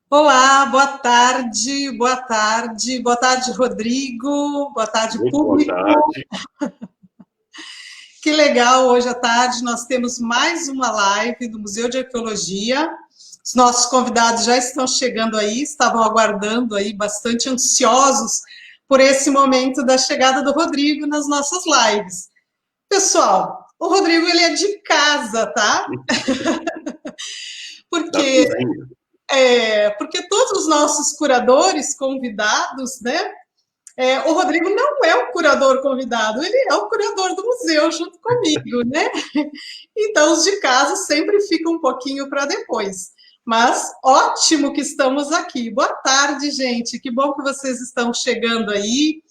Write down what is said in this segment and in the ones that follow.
Olá, boa tarde, Rodrigo, boa tarde, Muito boa público. tarde. Que legal, hoje à tarde nós temos mais uma live do Museu de Arqueologia. Os nossos convidados já estão chegando aí, estavam aguardando aí, bastante ansiosos por esse momento da chegada do Rodrigo nas nossas lives. Pessoal, o Rodrigo ele é de casa, tá? Da Porque cozinha. porque todos os nossos curadores convidados, né? O Rodrigo não é o curador convidado, ele é o curador do museu junto comigo, né? Então, os de casa sempre ficam um pouquinho para depois. Mas ótimo que estamos aqui. Boa tarde, gente. Que bom que vocês estão chegando aí.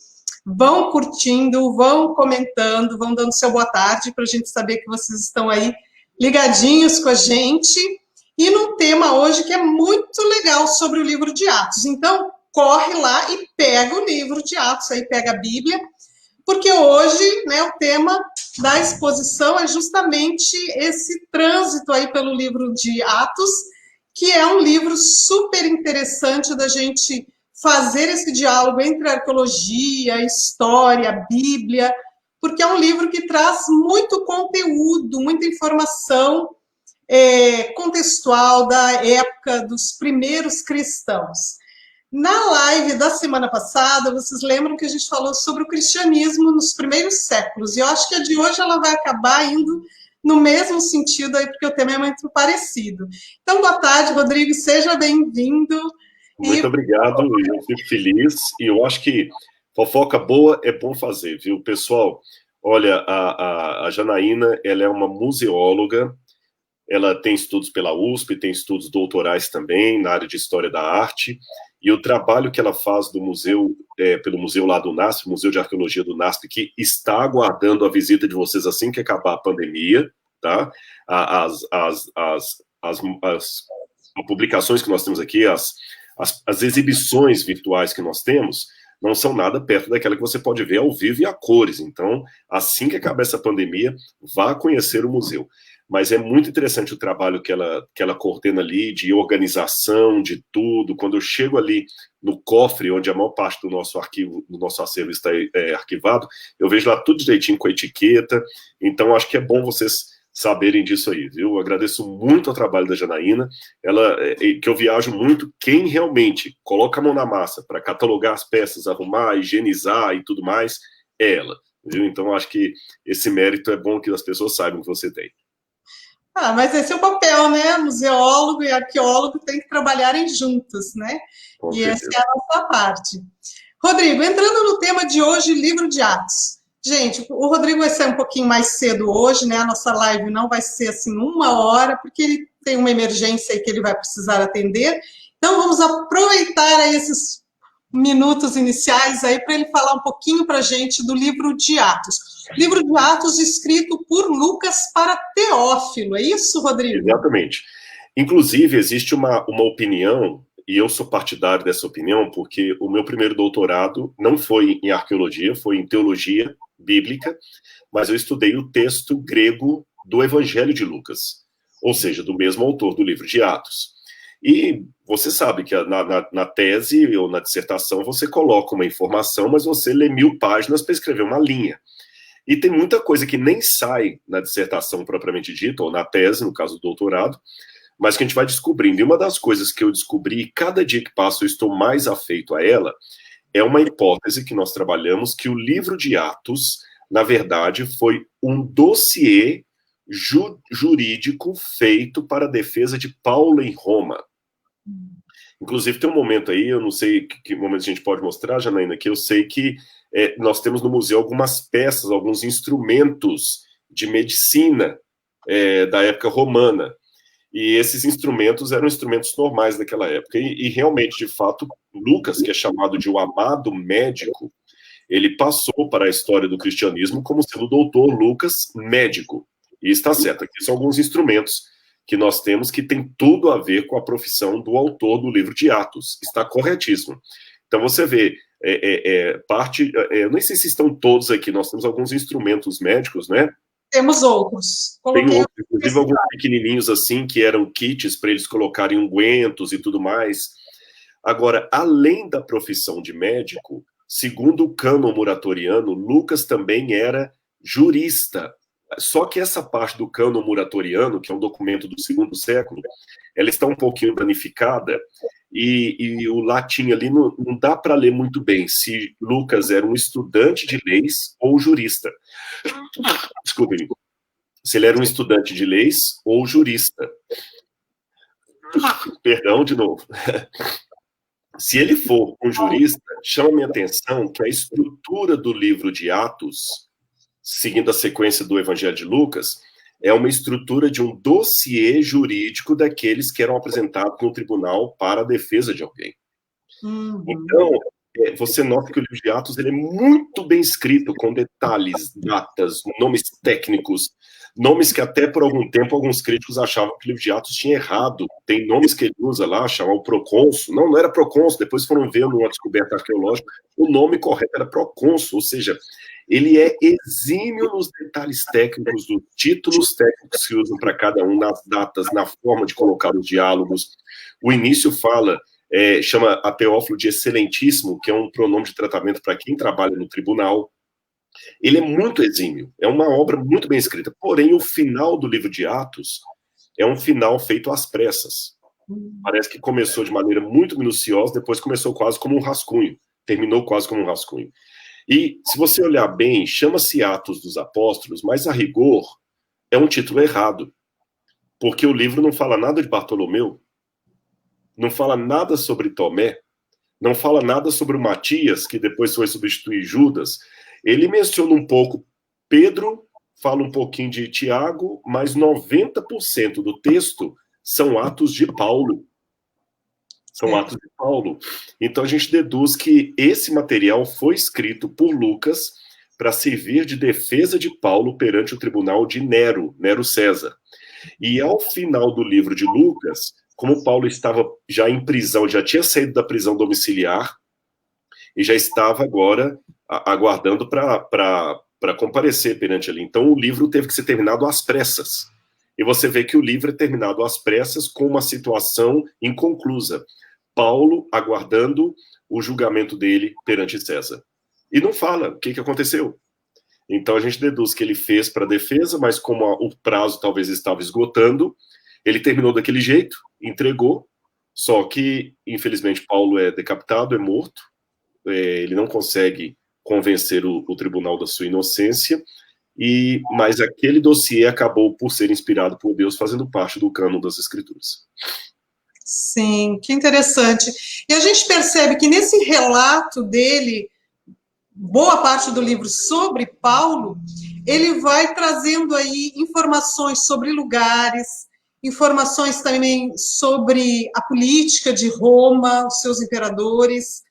Vão curtindo, vão comentando, vão dando seu boa tarde para a gente saber que vocês estão aí ligadinhos com a gente. E num tema hoje que é muito legal sobre o livro de Atos. Então, corre lá e pega o livro de Atos, aí pega a Bíblia, porque hoje, né, o tema da exposição é justamente esse trânsito aí pelo livro de Atos, que é um livro super interessante da gente fazer esse diálogo entre arqueologia, história, Bíblia, porque é um livro que traz muito conteúdo, muita informação contextual da época dos primeiros cristãos. Na live da semana passada, vocês lembram que a gente falou sobre o cristianismo nos primeiros séculos, e eu acho que a de hoje ela vai acabar indo no mesmo sentido aí, porque o tema é muito parecido. Então, boa tarde, Rodrigo, seja bem-vindo. E Muito obrigado, eu fico feliz. E eu acho que fofoca boa é bom fazer, viu? Pessoal, olha, a Janaína, ela é uma museóloga, ela tem estudos pela USP, tem estudos doutorais também na área de História da Arte, e o trabalho que ela faz do museu, pelo museu lá do NASP, Museu de Arqueologia do NASP, que está aguardando a visita de vocês assim que acabar a pandemia, tá? As, as, as, as publicações que nós temos aqui, as exibições virtuais que nós temos, não são nada perto daquela que você pode ver ao vivo e a cores. Então, assim que acabar essa pandemia, vá conhecer o museu. Mas é muito interessante o trabalho que ela coordena ali, de organização, de tudo. Quando eu chego ali no cofre, onde a maior parte do nosso arquivo, do nosso acervo está arquivado, eu vejo lá tudo direitinho com a etiqueta. Então, acho que é bom vocês saberem disso aí, viu? Eu agradeço muito o trabalho da Janaína, ela, que eu viajo muito, quem realmente coloca a mão na massa para catalogar as peças, arrumar, higienizar e tudo mais, é ela, viu? Então, acho que esse mérito é bom que as pessoas saibam que você tem. mas esse é o papel, né? Museólogo e arqueólogo têm que trabalharem juntos, né? Com E essa é certeza. a nossa parte. Rodrigo, entrando no tema de hoje, livro de Atos. Gente, o Rodrigo vai ser um pouquinho mais cedo hoje, né? A nossa live não vai ser assim 1 hora, porque ele tem uma emergência aí que ele vai precisar atender. Então, vamos aproveitar aí esses minutos iniciais aí para ele falar um pouquinho para a gente do livro de Atos. Livro de Atos escrito por Lucas para Teófilo, é isso, Rodrigo? Exatamente. Inclusive, existe uma opinião, e eu sou partidário dessa opinião, porque o meu primeiro doutorado não foi em arqueologia, foi em teologia bíblica, mas eu estudei o texto grego do Evangelho de Lucas, ou seja, do mesmo autor do livro de Atos. E você sabe que na tese ou na dissertação você coloca uma informação, mas você lê 1000 páginas para escrever uma linha. E tem muita coisa que nem sai na dissertação propriamente dita, ou na tese, no caso do doutorado, mas que a gente vai descobrindo. E uma das coisas que eu descobri, cada dia que passa eu estou mais afeito a ela, é uma hipótese que nós trabalhamos, que o livro de Atos, na verdade, foi um dossiê jurídico feito para a defesa de Paulo em Roma. Inclusive, tem um momento aí, eu não sei que momento a gente pode mostrar, Janaína, que eu sei que nós temos no museu algumas peças, alguns instrumentos de medicina da época romana. E esses instrumentos eram instrumentos normais daquela época. E realmente, de fato, Lucas, que é chamado de o amado médico, ele passou para a história do cristianismo como sendo o doutor Lucas médico. E está certo, aqui são alguns instrumentos que nós temos que tem tudo a ver com a profissão do autor do livro de Atos. Está corretíssimo. Então você vê, eu nem sei se estão todos aqui, nós temos alguns instrumentos médicos, né? Temos outros. Tem Coloquei outros, inclusive alguns pequenininhos assim, que eram kits para eles colocarem ungüentos e tudo mais. Agora, além da profissão de médico, segundo o cânon muratoriano, Lucas também era jurista. Só que essa parte do cânon muratoriano, que é um documento do segundo século, ela está um pouquinho danificada e o latim ali não dá para ler muito bem se Lucas era um estudante de leis ou jurista. Desculpe-me. Se ele era um estudante de leis ou jurista. Perdão de novo. Se ele for um jurista, chama minha atenção que a estrutura do livro de Atos, seguindo a sequência do Evangelho de Lucas, é uma estrutura de um dossiê jurídico daqueles que eram apresentados no tribunal para a defesa de alguém. Então, você nota que o livro de Atos ele é muito bem escrito, com detalhes, datas, nomes técnicos, nomes que até por algum tempo alguns críticos achavam que o livro de Atos tinha errado. Tem nomes que ele usa lá, chama o procônsul. Não era procônsul, depois foram ver numa descoberta arqueológica, o nome correto era procônsul, ou seja, ele é exímio nos detalhes técnicos, dos títulos técnicos que usam para cada um, nas datas, na forma de colocar os diálogos. O início fala, chama a Teófilo de excelentíssimo, que é um pronome de tratamento para quem trabalha no tribunal. Ele é muito exímio, é uma obra muito bem escrita. Porém, o final do livro de Atos é um final feito às pressas. Parece que começou de maneira muito minuciosa, depois começou quase como um rascunho, terminou quase como um rascunho. E, se você olhar bem, chama-se Atos dos Apóstolos, mas, a rigor, é um título errado. Porque o livro não fala nada de Bartolomeu, não fala nada sobre Tomé, não fala nada sobre o Matias, que depois foi substituir Judas. Ele menciona um pouco Pedro, fala um pouquinho de Tiago, mas 90% do texto são atos de Paulo. São atos de Paulo. Então a gente deduz que esse material foi escrito por Lucas para servir de defesa de Paulo perante o tribunal de Nero César. E ao final do livro de Lucas, como Paulo estava já em prisão, já tinha saído da prisão domiciliar e já estava agora aguardando para comparecer perante ele. Então o livro teve que ser terminado às pressas. E você vê que o livro é terminado às pressas com uma situação inconclusa. Paulo aguardando o julgamento dele perante César. E não fala o que aconteceu. Então a gente deduz que ele fez para a defesa, mas como o prazo talvez estava esgotando, ele terminou daquele jeito, entregou, só que, infelizmente, Paulo é decapitado, é morto, ele não consegue convencer o tribunal da sua inocência, mas aquele dossiê acabou por ser inspirado por Deus, fazendo parte do cânon das Escrituras. Sim, que interessante. E a gente percebe que nesse relato dele, boa parte do livro sobre Paulo, ele vai trazendo aí informações sobre lugares, informações também sobre a política de Roma, os seus imperadores,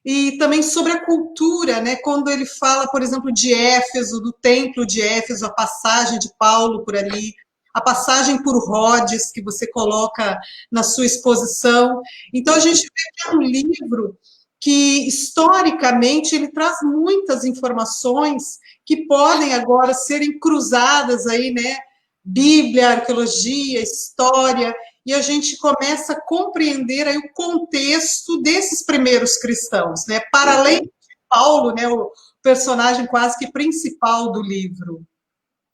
e também sobre a cultura, né? Quando ele fala, por exemplo, de Éfeso, do templo de Éfeso, a passagem de Paulo por ali, a passagem por Rhodes, que você coloca na sua exposição. Então, a gente vê que é um livro que, historicamente, ele traz muitas informações que podem agora serem cruzadas aí, né? Bíblia, arqueologia, história, e a gente começa a compreender aí o contexto desses primeiros cristãos, né? Para além de Paulo, né? O personagem quase que principal do livro.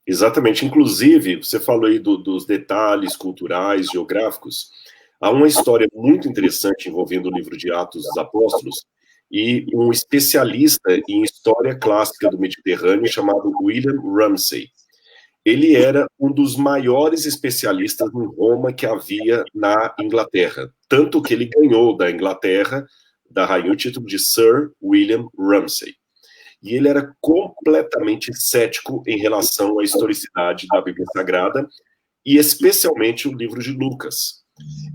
Exatamente. Inclusive, você falou aí dos detalhes culturais, geográficos. Há uma história muito interessante envolvendo o livro de Atos dos Apóstolos e um especialista em história clássica do Mediterrâneo chamado William Ramsay. Ele era um dos maiores especialistas em Roma que havia na Inglaterra. Tanto que ele ganhou da Inglaterra, da rainha, o título de Sir William Ramsay. E ele era completamente cético em relação à historicidade da Bíblia Sagrada, e especialmente o livro de Lucas.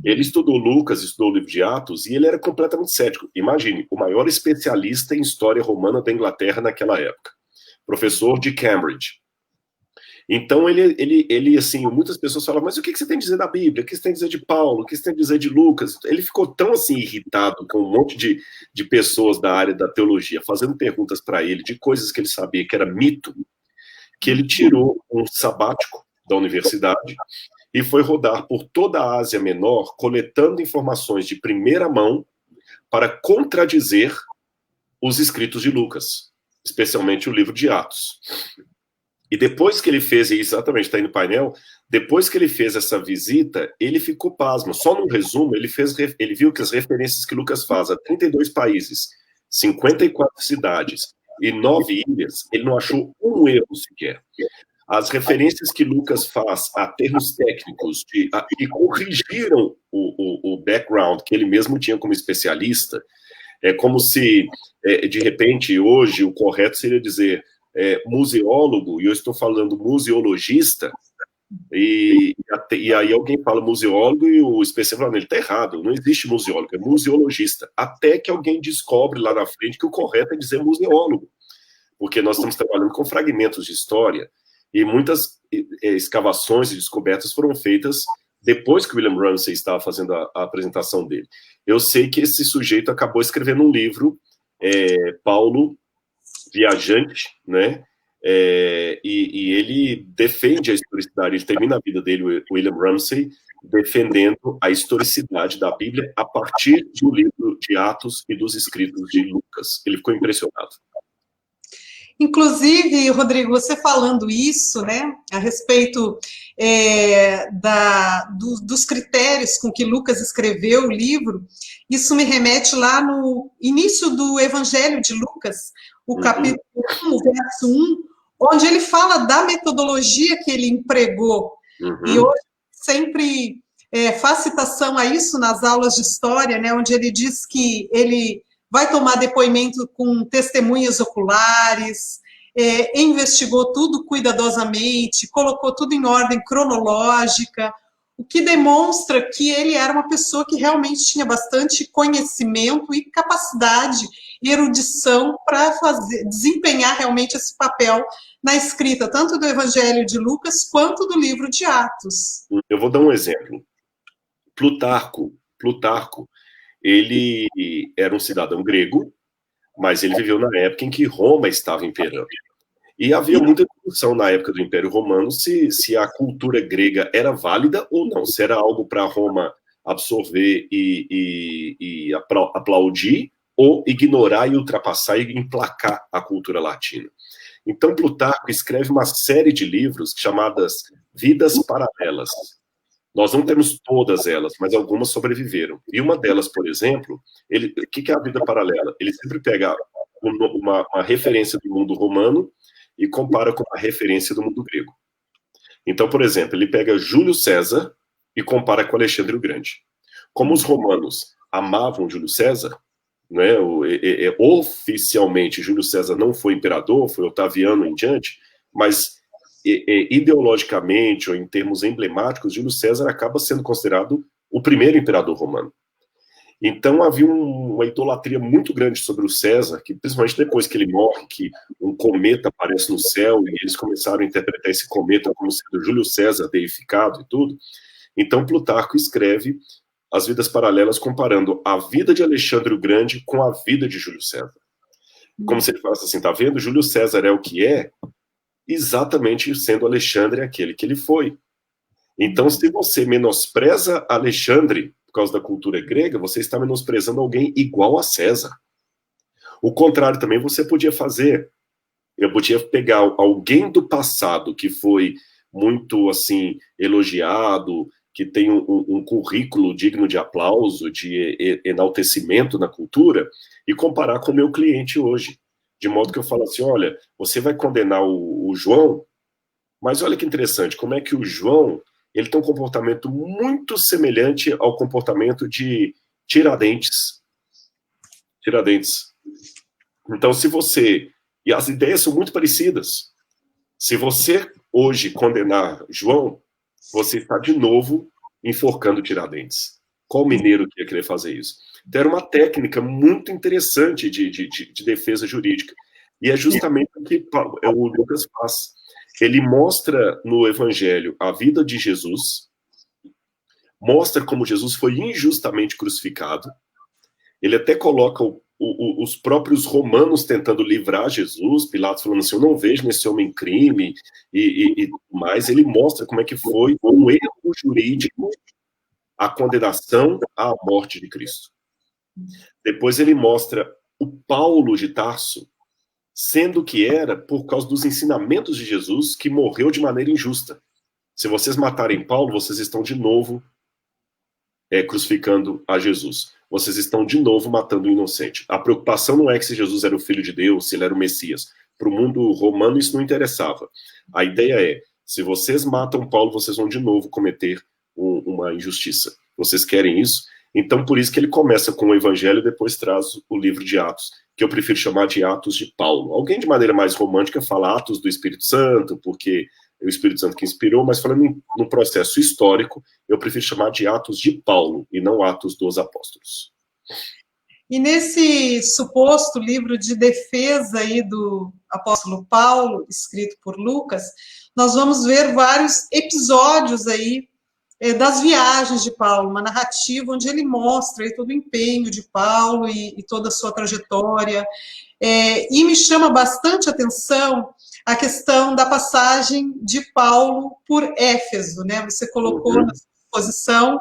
Ele estudou Lucas, estudou o livro de Atos, e ele era completamente cético. Imagine, o maior especialista em história romana da Inglaterra naquela época. Professor de Cambridge. Então, ele assim, muitas pessoas falam, mas o que você tem a dizer da Bíblia? O que você tem a dizer de Paulo? O que você tem a dizer de Lucas? Ele ficou tão, assim, irritado com um monte de pessoas da área da teologia, fazendo perguntas para ele de coisas que ele sabia que era mito, que ele tirou um sabático da universidade e foi rodar por toda a Ásia Menor, coletando informações de primeira mão para contradizer os escritos de Lucas, especialmente o livro de Atos. E depois que ele fez, exatamente, está aí no painel, depois que ele fez essa visita, ele ficou pasmo. Só num resumo, ele viu que as referências que Lucas faz a 32 países, 54 cidades e 9 ilhas, ele não achou um erro sequer. As referências que Lucas faz a termos técnicos que corrigiram o background que ele mesmo tinha como especialista, é como se, de repente, hoje, o correto seria dizer museólogo, e eu estou falando museologista, e aí alguém fala museólogo e o especialista fala, ele está errado, não existe museólogo, é museologista. Até que alguém descobre lá na frente que o correto é dizer museólogo, porque nós estamos trabalhando com fragmentos de história, e muitas escavações e descobertas foram feitas depois que o William Ramsay estava fazendo a apresentação dele. Eu sei que esse sujeito acabou escrevendo um livro, Paulo Viajante, né? E ele defende a historicidade, ele termina a vida dele, o William Ramsay, defendendo a historicidade da Bíblia a partir do livro de Atos e dos escritos de Lucas. Ele ficou impressionado. Inclusive, Rodrigo, você falando isso, né, a respeito dos critérios com que Lucas escreveu o livro, isso me remete lá no início do Evangelho de Lucas, o capítulo 1, o verso 1, onde ele fala da metodologia que ele empregou. E hoje sempre faz citação a isso nas aulas de história, né, onde ele diz que ele vai tomar depoimento com testemunhas oculares, investigou tudo cuidadosamente, colocou tudo em ordem cronológica, o que demonstra que ele era uma pessoa que realmente tinha bastante conhecimento e capacidade e erudição para desempenhar realmente esse papel na escrita, tanto do Evangelho de Lucas quanto do livro de Atos. Eu vou dar um exemplo. Plutarco, ele era um cidadão grego, mas ele viveu na época em que Roma estava imperando. E havia muita discussão na época do Império Romano se a cultura grega era válida ou não, se era algo para Roma absorver e aplaudir, ou ignorar e ultrapassar e emplacar a cultura latina. Então, Plutarco escreve uma série de livros chamadas Vidas Paralelas. Nós não temos todas elas, mas algumas sobreviveram. E uma delas, por exemplo, o que é a vida paralela? Ele sempre pega uma referência do mundo romano e compara com uma referência do mundo grego. Então, por exemplo, ele pega Júlio César e compara com Alexandre o Grande. Como os romanos amavam Júlio César, né, oficialmente Júlio César não foi imperador, foi Otaviano em diante, mas ideologicamente ou em termos emblemáticos, Júlio César acaba sendo considerado o primeiro imperador romano. Então havia uma idolatria muito grande sobre o César, que principalmente depois que ele morre, que um cometa aparece no céu e eles começaram a interpretar esse cometa como sendo Júlio César deificado e tudo. Então Plutarco escreve as vidas paralelas comparando a vida de Alexandre o Grande com a vida de Júlio César. Como se ele falasse assim, tá vendo? Júlio César é o que é, exatamente sendo Alexandre aquele que ele foi. Então, se você menospreza Alexandre por causa da cultura grega, você está menosprezando alguém igual a César. O contrário também você podia fazer. Eu podia pegar alguém do passado que foi muito, assim, elogiado, que tem um currículo digno de aplauso, de enaltecimento na cultura, e comparar com o meu cliente hoje. De modo que eu falo assim, olha, você vai condenar o João, mas olha que interessante, como é que o João, ele tem um comportamento muito semelhante ao comportamento de Tiradentes. Então, se você... E as ideias são muito parecidas. Se você hoje condenar João, você está de novo enforcando Tiradentes. Qual mineiro que ia querer fazer isso? Então, era uma técnica muito interessante de defesa jurídica. E é justamente o que o Lucas faz. Ele mostra no Evangelho a vida de Jesus, mostra como Jesus foi injustamente crucificado. Ele até coloca os próprios romanos tentando livrar Jesus, Pilatos falando assim, eu não vejo nesse homem crime, e mais. Ele mostra como é que foi um erro jurídico a condenação à morte de Cristo. Depois ele mostra o Paulo de Tarso, sendo que era por causa dos ensinamentos de Jesus que morreu de maneira injusta. Se vocês matarem Paulo, vocês estão de novo crucificando a Jesus. Vocês estão de novo matando o inocente. A preocupação não é que se Jesus era o Filho de Deus, se ele era o Messias. Para o mundo romano isso não interessava. A ideia é, se vocês matam Paulo, vocês vão de novo cometer uma injustiça. Vocês querem isso? Então, por isso que ele começa com o Evangelho e depois traz o livro de Atos, que eu prefiro chamar de Atos de Paulo. Alguém de maneira mais romântica fala Atos do Espírito Santo, porque é o Espírito Santo que inspirou, mas falando no processo histórico, eu prefiro chamar de Atos de Paulo e não Atos dos Apóstolos. E nesse suposto livro de defesa aí do apóstolo Paulo, escrito por Lucas, nós vamos ver vários episódios aí das viagens de Paulo, uma narrativa onde ele mostra aí todo o empenho de Paulo e toda a sua trajetória. E me chama bastante atenção a questão da passagem de Paulo por Éfeso, né? Você colocou na sua exposição,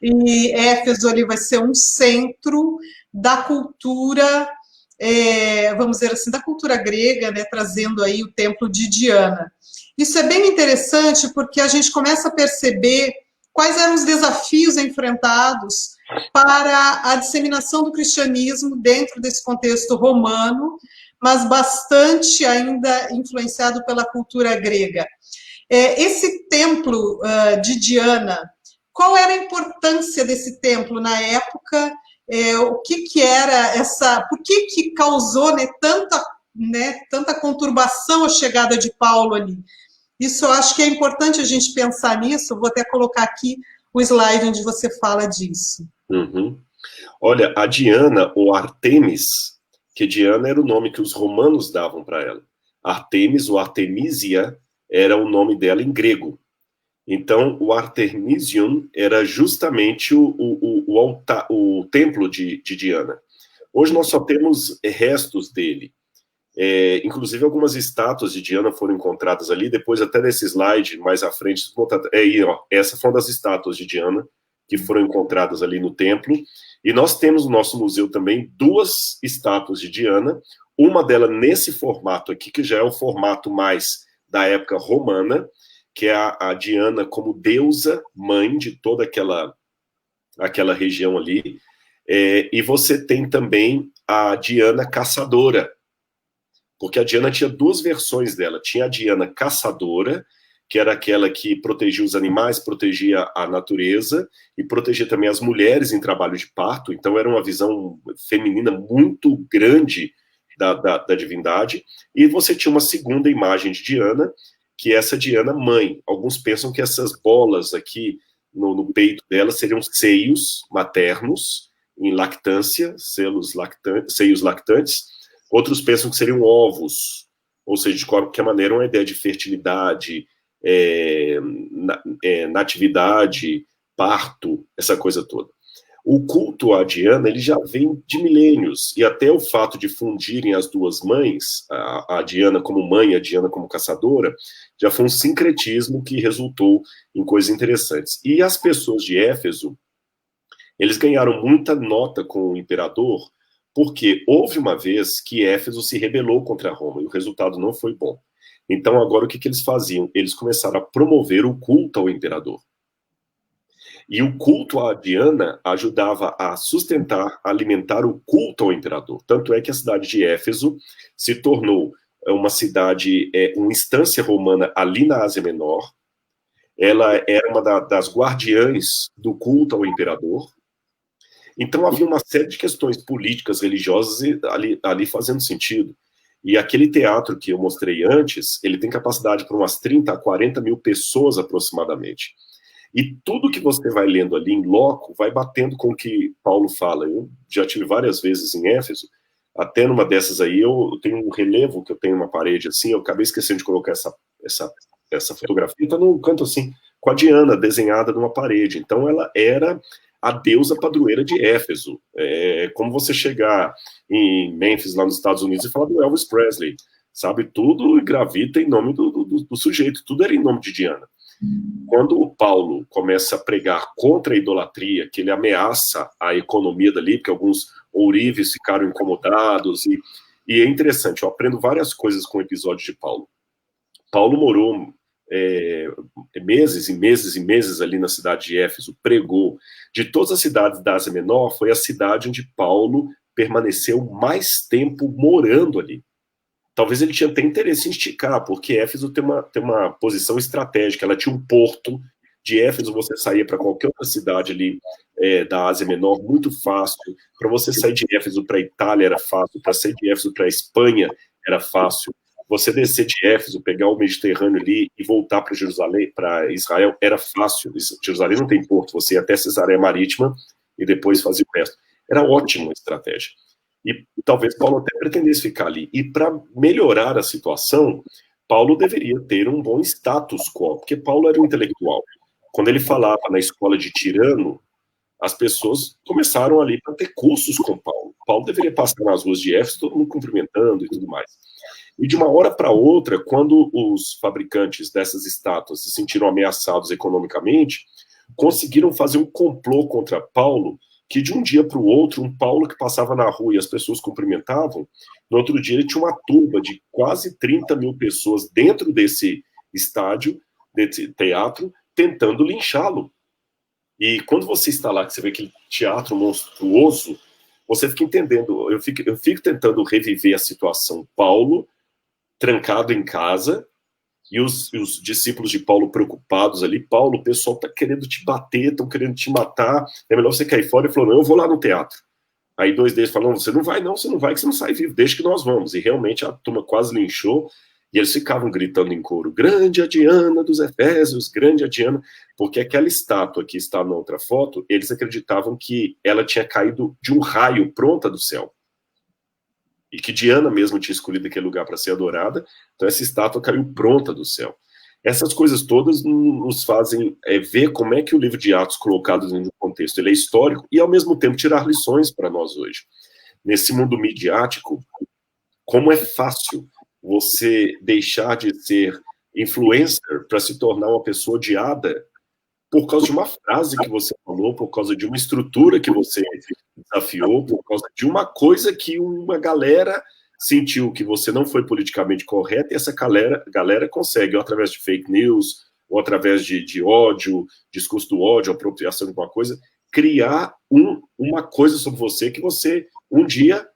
e Éfeso ali vai ser um centro da cultura, vamos dizer assim, da cultura grega, né? Trazendo aí o templo de Diana. Isso é bem interessante porque a gente começa a perceber quais eram os desafios enfrentados para a disseminação do cristianismo dentro desse contexto romano, mas bastante ainda influenciado pela cultura grega. Esse templo de Diana, qual era a importância desse templo na época? O que era essa... Por que causou tanta conturbação a chegada de Paulo ali? Isso eu acho que é importante a gente pensar nisso. Vou até colocar aqui o slide onde você fala disso. Uhum. Olha, a Diana, ou Artemis, que Diana era o nome que os romanos davam para ela. Artemis, ou Artemisia, era o nome dela em grego. Então, o Artemisium era justamente o templo de Diana. Hoje nós só temos restos dele. Inclusive, algumas estátuas de Diana foram encontradas ali. Depois, até nesse slide, mais à frente, essa foi uma das estátuas de Diana que foram encontradas ali no templo. E nós temos no nosso museu também 2 estátuas de Diana, uma delas nesse formato aqui, que já é o formato mais da época romana, que é a Diana como deusa, mãe de toda aquela região ali. E você tem também a Diana caçadora, porque a Diana tinha 2 versões dela. Tinha a Diana caçadora, que era aquela que protegia os animais, protegia a natureza e protegia também as mulheres em trabalho de parto. Então era uma visão feminina muito grande da divindade. E você tinha uma segunda imagem de Diana, que é essa Diana mãe. Alguns pensam que essas bolas aqui no peito dela seriam seios maternos em lactância, seios lactantes. Outros pensam que seriam ovos, ou seja, de qualquer maneira, uma ideia de fertilidade, natividade, parto, essa coisa toda. O culto à Diana, ele já vem de milênios, e até o fato de fundirem as 2 mães, a Diana como mãe e a Diana como caçadora, já foi um sincretismo que resultou em coisas interessantes. E as pessoas de Éfeso, eles ganharam muita nota com o imperador, porque houve uma vez que Éfeso se rebelou contra Roma, e o resultado não foi bom. Então, agora, o que eles faziam? Eles começaram a promover o culto ao imperador. E o culto à Diana ajudava a sustentar, a alimentar o culto ao imperador. Tanto é que a cidade de Éfeso se tornou uma cidade, uma instância romana ali na Ásia Menor. Ela era uma das guardiãs do culto ao imperador. Então havia uma série de questões políticas, religiosas ali fazendo sentido. E aquele teatro que eu mostrei antes, ele tem capacidade para umas 30 a 40 mil pessoas aproximadamente. E tudo que você vai lendo ali em loco vai batendo com o que Paulo fala. Eu já tive várias vezes em Éfeso, até numa dessas aí eu tenho um relevo que eu tenho uma parede assim, eu acabei esquecendo de colocar essa fotografia, está num canto assim, com a Diana desenhada numa parede. Então ela era a deusa padroeira de Éfeso. É como você chegar em Memphis, lá nos Estados Unidos, e falar do Elvis Presley, sabe? Tudo gravita em nome do sujeito, tudo era em nome de Diana. Quando o Paulo começa a pregar contra a idolatria, que ele ameaça a economia dali, porque alguns ourives ficaram incomodados, e é interessante, eu aprendo várias coisas com o episódio de Paulo. Paulo morou meses e meses e meses ali na cidade de Éfeso, pregou. De todas as cidades da Ásia Menor, foi a cidade onde Paulo permaneceu mais tempo morando ali. Talvez ele tinha até interesse em esticar, porque Éfeso tem uma posição estratégica, ela tinha um porto. De Éfeso você saía para qualquer outra cidade ali da Ásia Menor, muito fácil. Para você sair de Éfeso para a Itália era fácil, para sair de Éfeso para a Espanha era fácil. Você descer de Éfeso, pegar o Mediterrâneo ali e voltar para Jerusalém, para Israel, era fácil. Jerusalém não tem porto, você ia até Cesareia Marítima e depois fazia o resto. Era ótima a estratégia. E talvez Paulo até pretendesse ficar ali. E para melhorar a situação, Paulo deveria ter um bom status quo, porque Paulo era um intelectual. Quando ele falava na escola de Tirano, as pessoas começaram ali para ter cursos com Paulo. Paulo deveria passar nas ruas de Éfeso, todo mundo cumprimentando e tudo mais. E de uma hora para outra, quando os fabricantes dessas estátuas se sentiram ameaçados economicamente, conseguiram fazer um complô contra Paulo, que de um dia para o outro, um Paulo que passava na rua e as pessoas cumprimentavam, no outro dia ele tinha uma turba de quase 30 mil pessoas dentro desse estádio, desse teatro, tentando linchá-lo. E quando você está lá, que você vê aquele teatro monstruoso, você fica entendendo, eu fico tentando reviver a situação. Paulo, trancado em casa, e os discípulos de Paulo preocupados ali. Paulo, o pessoal está querendo te bater, estão querendo te matar, é melhor você cair fora. Ele falou, não, eu vou lá no teatro. Aí dois deles falaram, você não vai, que você não sai vivo, deixa que nós vamos. E realmente a turma quase linchou, e eles ficavam gritando em coro, grande a Diana dos Efésios, grande a Diana, porque aquela estátua que está na outra foto, eles acreditavam que ela tinha caído de um raio pronta do céu. E que Diana mesmo tinha escolhido aquele lugar para ser adorada, então essa estátua caiu pronta do céu. Essas coisas todas nos fazem ver como é que o livro de Atos, colocado dentro de um contexto, ele é histórico e, ao mesmo tempo, tirar lições para nós hoje. Nesse mundo midiático, como é fácil você deixar de ser influencer para se tornar uma pessoa odiada por causa de uma frase que você falou, por causa de uma estrutura que você desafiou, por causa de uma coisa que uma galera sentiu que você não foi politicamente correto, e essa galera consegue, ou através de fake news, ou através de ódio, discurso do ódio, apropriação de alguma coisa, criar uma coisa sobre você que você, um dia,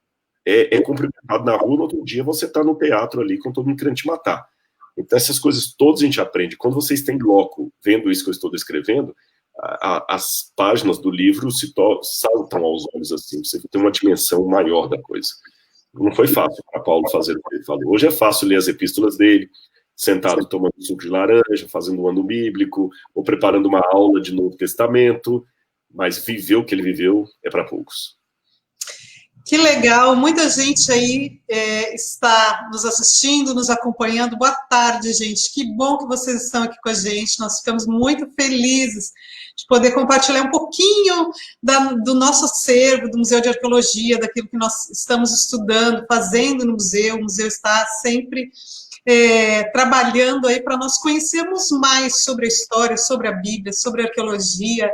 é cumprimentado na rua, no outro dia você está no teatro ali com todo mundo querendo te matar. Então, essas coisas todas a gente aprende. Quando vocês têm loco, vendo isso que eu estou descrevendo, as páginas do livro saltam aos olhos assim, você tem uma dimensão maior da coisa. Não foi fácil para Paulo fazer o que ele falou. Hoje é fácil ler as epístolas dele, sentado tomando suco de laranja, fazendo um ano bíblico, ou preparando uma aula de Novo Testamento, mas viver o que ele viveu é para poucos. Que legal, muita gente aí está nos assistindo, nos acompanhando. Boa tarde, gente. Que bom que vocês estão aqui com a gente. Nós ficamos muito felizes de poder compartilhar um pouquinho do nosso acervo, do Museu de Arqueologia, daquilo que nós estamos estudando, fazendo no museu. O museu está sempre trabalhando aí para nós conhecermos mais sobre a história, sobre a Bíblia, sobre a arqueologia.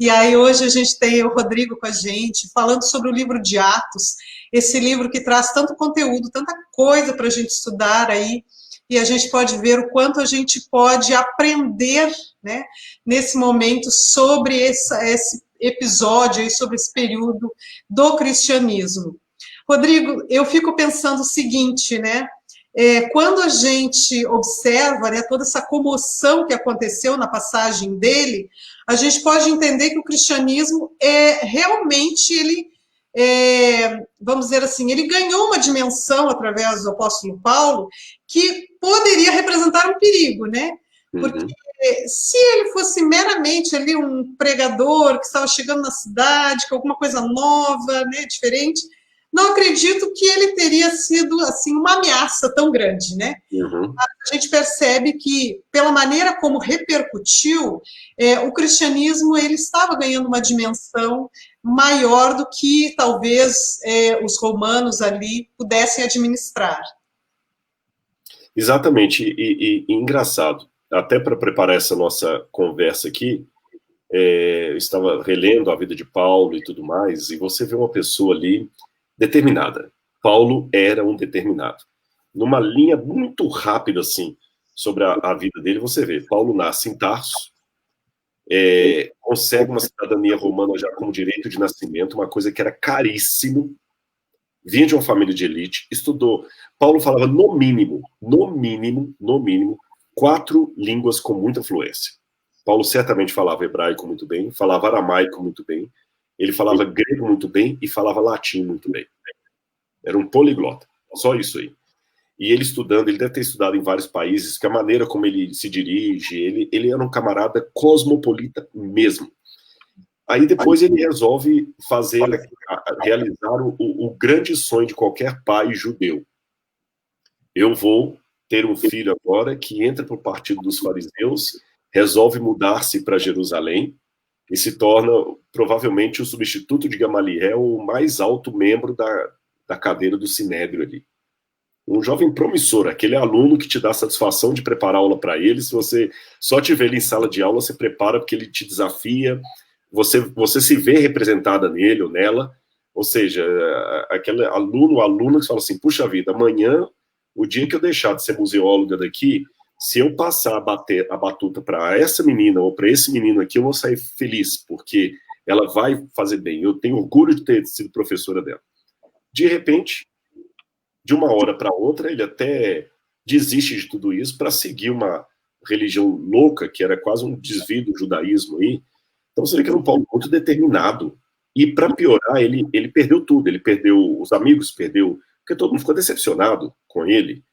E aí hoje a gente tem o Rodrigo com a gente, falando sobre o livro de Atos, esse livro que traz tanto conteúdo, tanta coisa para a gente estudar aí, e a gente pode ver o quanto a gente pode aprender, né, nesse momento sobre esse episódio, aí, sobre esse período do cristianismo. Rodrigo, eu fico pensando o seguinte, né, quando a gente observa, né, toda essa comoção que aconteceu na passagem dele, a gente pode entender que o cristianismo realmente, vamos dizer assim, ele ganhou uma dimensão através do apóstolo Paulo que poderia representar um perigo, né? Porque se ele fosse meramente ali um pregador que estava chegando na cidade, com alguma coisa nova, né, diferente, não acredito que ele teria sido assim uma ameaça tão grande, né? A gente percebe que, pela maneira como repercutiu, o cristianismo ele estava ganhando uma dimensão maior do que talvez os romanos ali pudessem administrar. Exatamente, e engraçado. até para preparar essa nossa conversa aqui, eu estava relendo a vida de Paulo e tudo mais, e você vê uma pessoa ali determinada. Paulo era um determinado. Numa linha muito rápida, assim, sobre a vida dele, você vê, Paulo nasce em Tarso, consegue uma cidadania romana já como direito de nascimento, uma coisa que era caríssimo, vinha de uma família de elite, estudou. Paulo falava no mínimo, 4 línguas com muita fluência. Paulo certamente falava hebraico muito bem, falava aramaico muito bem, ele falava grego muito bem e falava latim muito bem. Era um poliglota, só isso aí. E ele estudando, ele deve ter estudado em vários países, que a maneira como ele se dirige, ele era um camarada cosmopolita mesmo. Aí depois ele resolve realizar o grande sonho de qualquer pai judeu. Eu vou ter um filho agora que entra para o partido dos fariseus, resolve mudar-se para Jerusalém e se torna provavelmente o substituto de Gamaliel, o mais alto membro da cadeira do Sinédrio ali. Um jovem promissor, aquele aluno que te dá a satisfação de preparar aula para ele. Se você só te vê ele em sala de aula, você prepara porque ele te desafia, você se vê representada nele ou nela, ou seja, aquele aluno ou aluna que fala assim, puxa vida, amanhã, o dia que eu deixar de ser museóloga daqui, se eu passar a batuta para essa menina ou para esse menino aqui, eu vou sair feliz, porque ela vai fazer bem. Eu tenho orgulho de ter sido professora dela. De repente, de uma hora para outra, ele até desiste de tudo isso para seguir uma religião louca, que era quase um desvio do judaísmo aí. Então você vê que era um Paulo muito determinado. E para piorar, ele perdeu tudo. Ele perdeu os amigos, porque todo mundo ficou decepcionado com ele.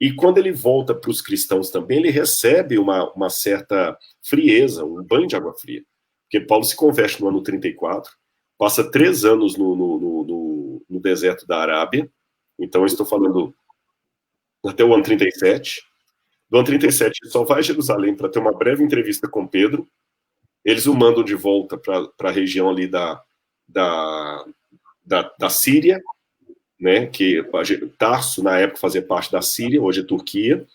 E quando ele volta para os cristãos também, ele recebe uma certa frieza, um banho de água fria. Porque Paulo se converte no ano 34, passa 3 anos no deserto da Arábia. Então eu estou falando até o ano 37. Do ano 37, ele só vai a Jerusalém para ter uma breve entrevista com Pedro. Eles o mandam de volta para a região ali da Síria, né, que Tarso, na época, fazia parte da Síria, hoje é Turquia.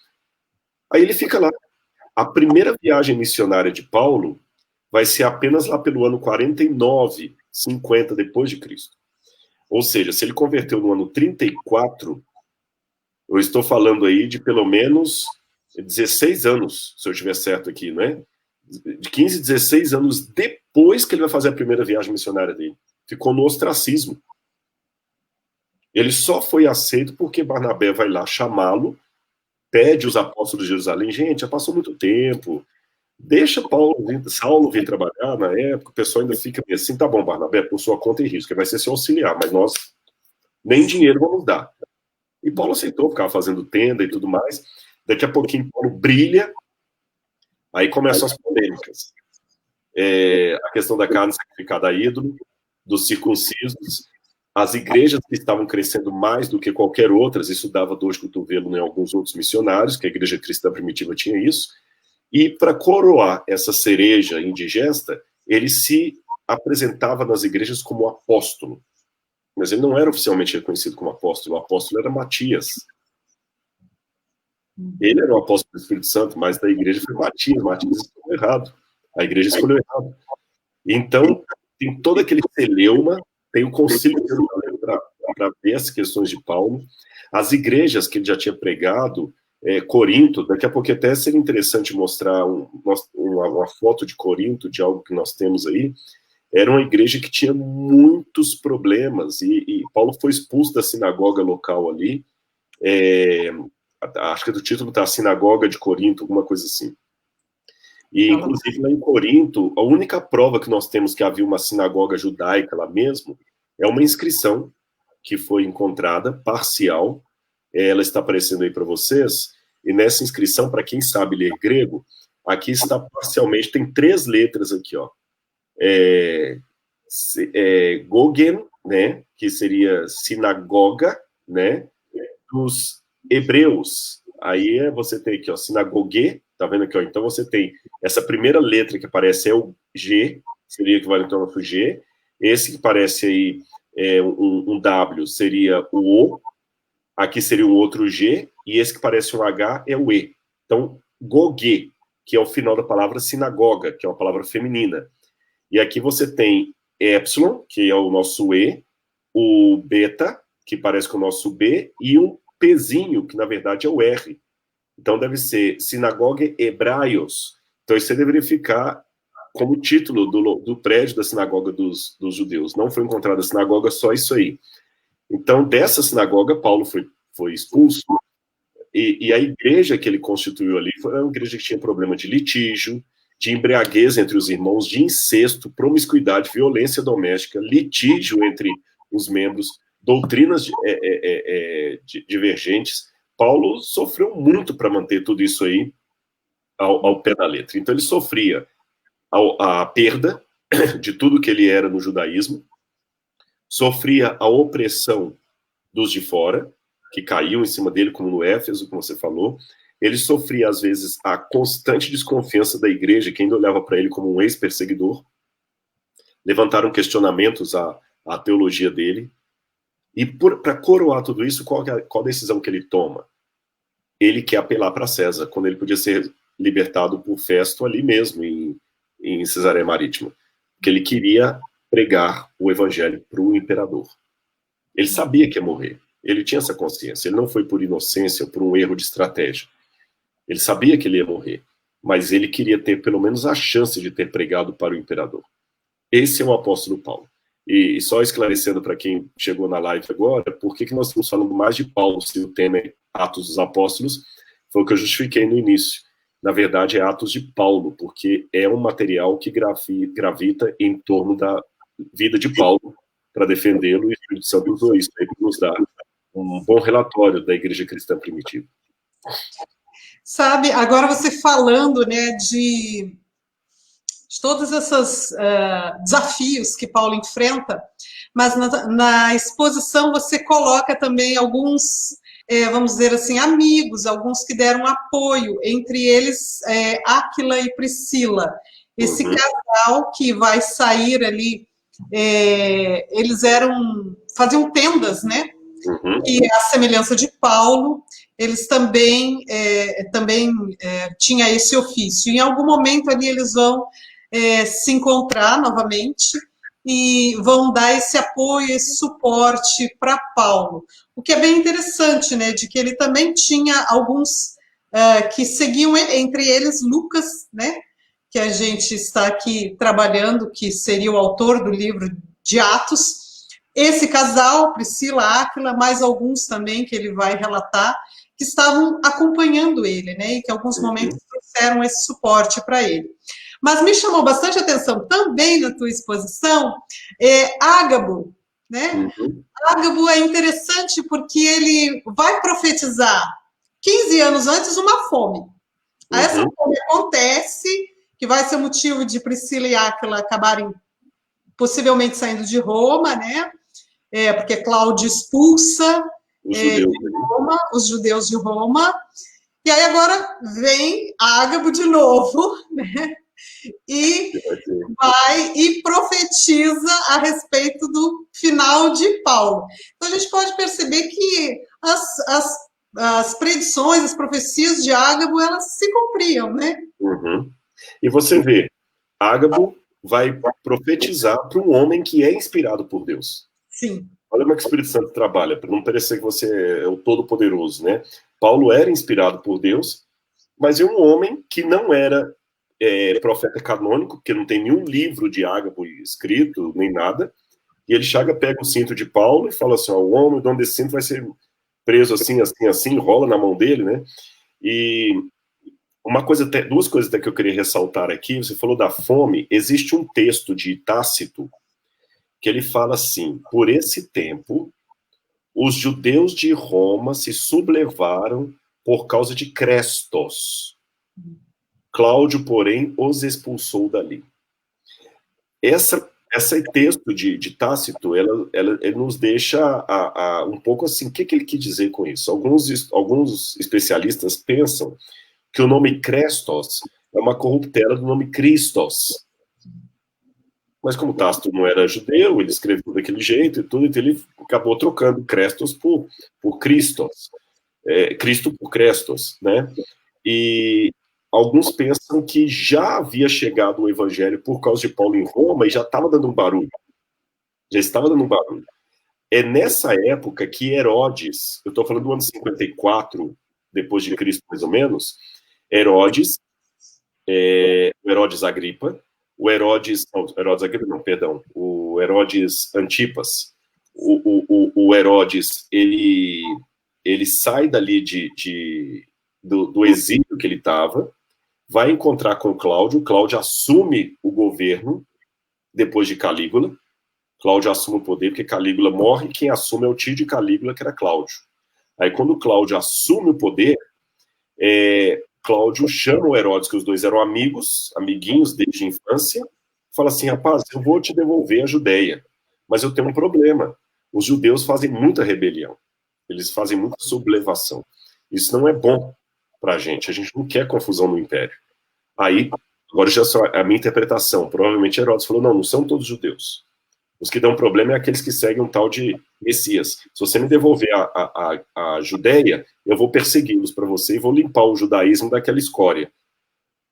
Aí ele fica lá. A primeira viagem missionária de Paulo vai ser apenas lá pelo ano 49, 50 depois de Cristo. Ou seja, se ele converteu no ano 34, eu estou falando aí de pelo menos 16 anos, se eu estiver certo aqui, né? De 15, 16 anos depois que ele vai fazer a primeira viagem missionária dele. Ficou no ostracismo. Ele só foi aceito porque Barnabé vai lá chamá-lo, pede os apóstolos de Jerusalém, gente, já passou muito tempo, deixa Saulo vir trabalhar na época, o pessoal ainda fica assim, tá bom, Barnabé, por sua conta e risco, vai ser seu auxiliar, mas nós nem dinheiro vamos dar. E Paulo aceitou, ficava fazendo tenda e tudo mais. Daqui a pouquinho Paulo brilha, aí começam as polêmicas. A questão da carne sacrificada a ídolo, dos circuncisos, as igrejas que estavam crescendo mais do que qualquer outra, isso dava dor de cotovelo em alguns outros missionários, que a igreja cristã primitiva tinha isso, e para coroar essa cereja indigesta, ele se apresentava nas igrejas como apóstolo, mas ele não era oficialmente reconhecido como apóstolo, o apóstolo era Matias. Ele era o apóstolo do Espírito Santo, mas da igreja foi Matias escolheu errado, a igreja escolheu errado. Então, tem todo aquele celeuma, tem o concílio para ver as questões de Paulo, as igrejas que ele já tinha pregado, Corinto, daqui a pouco até seria interessante mostrar uma foto de Corinto, de algo que nós temos aí. Era uma igreja que tinha muitos problemas, e Paulo foi expulso da sinagoga local ali, acho que do título está a Sinagoga de Corinto, alguma coisa assim. E, inclusive, lá em Corinto, a única prova que nós temos que havia uma sinagoga judaica lá mesmo é uma inscrição que foi encontrada, parcial, ela está aparecendo aí para vocês, e nessa inscrição, para quem sabe ler grego, aqui está parcialmente, tem 3 letras aqui, ó. Gogen, né, que seria sinagoga, né, dos hebreus. Aí você tem aqui, ó, sinagogue, tá vendo aqui, ó? Então você tem essa primeira letra que aparece é o G, seria equivalente ao nosso G. Esse que parece aí um W seria o O. Aqui seria um outro G. E esse que parece um H é o E. Então, sinagoge, que é o final da palavra sinagoga, que é uma palavra feminina. E aqui você tem epsilon, que é o nosso E, o beta, que parece com o nosso B, e um Pzinho, que na verdade é o R. Então deve ser Sinagoge Hebraios. Então isso deveria ficar como título do prédio da sinagoga dos judeus. Não foi encontrada a sinagoga, só isso aí. Então, dessa sinagoga, Paulo foi expulso, e a igreja que ele constituiu ali foi uma igreja que tinha problema de litígio, de embriaguez entre os irmãos, de incesto, promiscuidade, violência doméstica, litígio entre os membros, doutrinas divergentes. Paulo sofreu muito para manter tudo isso aí ao pé da letra. Então, ele sofria a perda de tudo que ele era no judaísmo, sofria a opressão dos de fora, que caíam em cima dele, como no Éfeso, como você falou. Ele sofria, às vezes, a constante desconfiança da igreja, que ainda olhava para ele como um ex-perseguidor. Levantaram questionamentos à teologia dele. E para coroar tudo isso, qual decisão que ele toma? Ele quer apelar para César, quando ele podia ser libertado por Festo ali mesmo, em Cesareia Marítima. Porque ele queria pregar o evangelho para o imperador. Ele sabia que ia morrer. Ele tinha essa consciência. Ele não foi por inocência ou por um erro de estratégia. Ele sabia que ele ia morrer. Mas ele queria ter pelo menos a chance de ter pregado para o imperador. Esse é o apóstolo Paulo. E só esclarecendo para quem chegou na live agora, por que nós estamos falando mais de Paulo, se o tema é Atos dos Apóstolos, foi o que eu justifiquei no início. Na verdade, é Atos de Paulo, porque é um material que gravita em torno da vida de Paulo para defendê-lo, e o Espírito Santo usou isso para nos dar um bom relatório da igreja cristã primitiva. Sabe, agora você falando, né, de todos esses desafios que Paulo enfrenta, mas na exposição você coloca também alguns, vamos dizer assim, amigos, alguns que deram apoio, entre eles Áquila e Priscila. Esse casal que vai sair ali, eles faziam tendas, né? E a semelhança de Paulo, eles também tinham esse ofício. Em algum momento ali eles vão se encontrar novamente e vão dar esse apoio, esse suporte para Paulo. O que é bem interessante, né, de que ele também tinha alguns que seguiam, entre eles Lucas, né, que a gente está aqui trabalhando, que seria o autor do livro de Atos. Esse casal, Priscila, Áquila, mais alguns também que ele vai relatar, que estavam acompanhando ele, né, e que em alguns momentos trouxeram esse suporte para ele. Mas me chamou bastante atenção também na tua exposição, Ágabo, né? Ágabo é interessante porque ele vai profetizar 15 anos antes uma fome. Aí essa fome acontece, que vai ser motivo de Priscila e Áquila acabarem possivelmente saindo de Roma, né? Porque Cláudio expulsa os judeus de Roma. E aí agora vem Ágabo de novo, né? E vai e profetiza a respeito do final de Paulo. Então a gente pode perceber que as predições, as profecias de Ágabo, elas se cumpriam, né? E você vê, Ágabo vai profetizar para um homem que é inspirado por Deus. Sim. Olha como é que o Espírito Santo trabalha, para não parecer que você é o Todo-Poderoso, né? Paulo era inspirado por Deus, mas é um homem que não era profeta canônico, porque não tem nenhum livro de Ágabo escrito, nem nada, e ele chega, pega o cinto de Paulo e fala assim, o homem, o dono desse cinto vai ser preso assim, assim, assim, rola na mão dele, né? E duas coisas até que eu queria ressaltar aqui, você falou da fome, existe um texto de Tácito, que ele fala assim, por esse tempo, os judeus de Roma se sublevaram por causa de Crestos. Cláudio, porém, os expulsou dali. Esse texto de Tácito, ele nos deixa um pouco assim, o que ele quis dizer com isso? Alguns especialistas pensam que o nome Crestos é uma corruptela do nome Christos. Mas como Tácito não era judeu, ele escreveu daquele jeito e tudo, então ele acabou trocando Crestos por Christos. Cristo por Crestos, né? E alguns pensam que já havia chegado o evangelho por causa de Paulo em Roma e já estava dando um barulho. Já estava dando um barulho. É nessa época que Herodes, eu estou falando do ano 54, depois de Cristo, mais ou menos, Herodes, o Herodes Agripa, o Herodes Agripa não, perdão, o Herodes Antipas, o Herodes, ele sai dali do exílio que ele estava, vai encontrar com Cláudio assume o governo depois de Calígula. Cláudio assume o poder porque Calígula morre, quem assume é o tio de Calígula, que era Cláudio. Aí quando Cláudio assume o poder, Cláudio chama o Herodes, que os dois eram amiguinhos desde a infância, fala assim, rapaz, eu vou te devolver a Judéia, mas eu tenho um problema. Os judeus fazem muita rebelião, eles fazem muita sublevação. Isso não é bom pra gente não quer confusão no império. Aí, agora já só a minha interpretação, provavelmente Herodes falou, não são todos judeus. Os que dão problema é aqueles que seguem um tal de Messias. Se você me devolver a Judéia, eu vou persegui-los para você e vou limpar o judaísmo daquela escória.